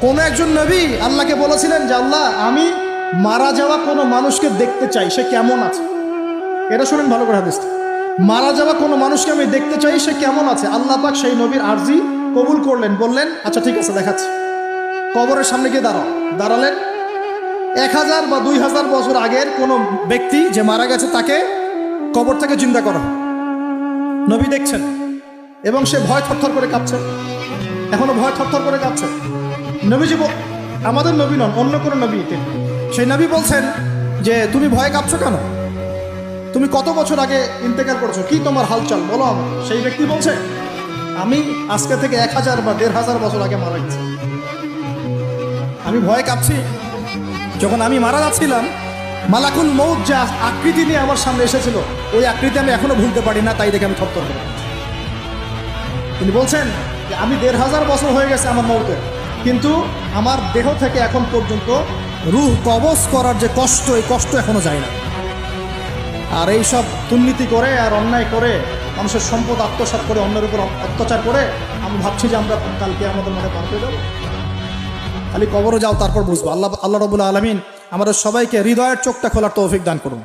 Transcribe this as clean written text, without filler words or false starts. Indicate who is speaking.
Speaker 1: কোন একজন নবী আল্লাহকে বলেছিলেন যে আল্লাহ আমি মারা যাওয়া কোনো মানুষকে দেখতে চাই, সে কেমন আছে। এটা শুনেন ভালো করে হাদিসটা, মারা যাওয়া কোনো মানুষকে আমি দেখতে চাই, সে কেমন আছে। আল্লাহ পাক সেই নবীর আরজি কবুল করলেন, বললেন আচ্ছা ঠিক আছে দেখাচ্ছি। কবরের সামনে গিয়ে দাঁড়ালেন। 1000 বা 2000 বছর আগের কোনো ব্যক্তি যে মারা গেছে তাকে কবর থেকে জিন্দা করা হয়। নবী দেখছেন এবং সে ভয় থরথর করে কাঁপছে, এখনো ভয় থরথর করে কাঁপছে। নবীজি আমাদের নবী নন, অন্য কোনো নবী। সেই নবী বলছেন যে তুমি ভয়ে কাঁপছো কেন, তুমি কত বছর আগে ইন্তেকাল করছো, কি তোমার হালচাল বলো আমার। সেই ব্যক্তি বলছে আমি আজকে থেকে 1000 বা 1500 বছর আগে মারা গেছি। আমি ভয়ে কাঁপছি, যখন আমি মারা যাচ্ছিলাম মালাকুল মউত যে আকৃতি নিয়ে আমার সামনে এসেছিল, ওই আকৃতি আমি এখনো ভুলতে পারি না, তাই দেখে আমি থরথর করে কাঁপছি। তিনি বলছেন যে আমি 1500 বছর হয়ে গেছে আমার মউতের, কিন্তু আমার দেহ থেকে এখন পর্যন্ত রূহ কবজ করার যে কষ্ট, এই কষ্ট এখনো যায় না। আর এই সব দুর্নীতি করে আর অন্যায় করে মানুষের সম্পদ আত্মসাৎ করে অন্যের উপর অত্যাচার করে আমি ভাবছি যে আমরা কালকে আমাদের মনে পার পেয়ে যাবো। খালি কবরে যাও, তারপর বুঝবো। আল্লাহ রাব্বুল আলামিন আমাদের সবাইকে হৃদয়ের চোখটা খোলার তৌফিক দান করুন।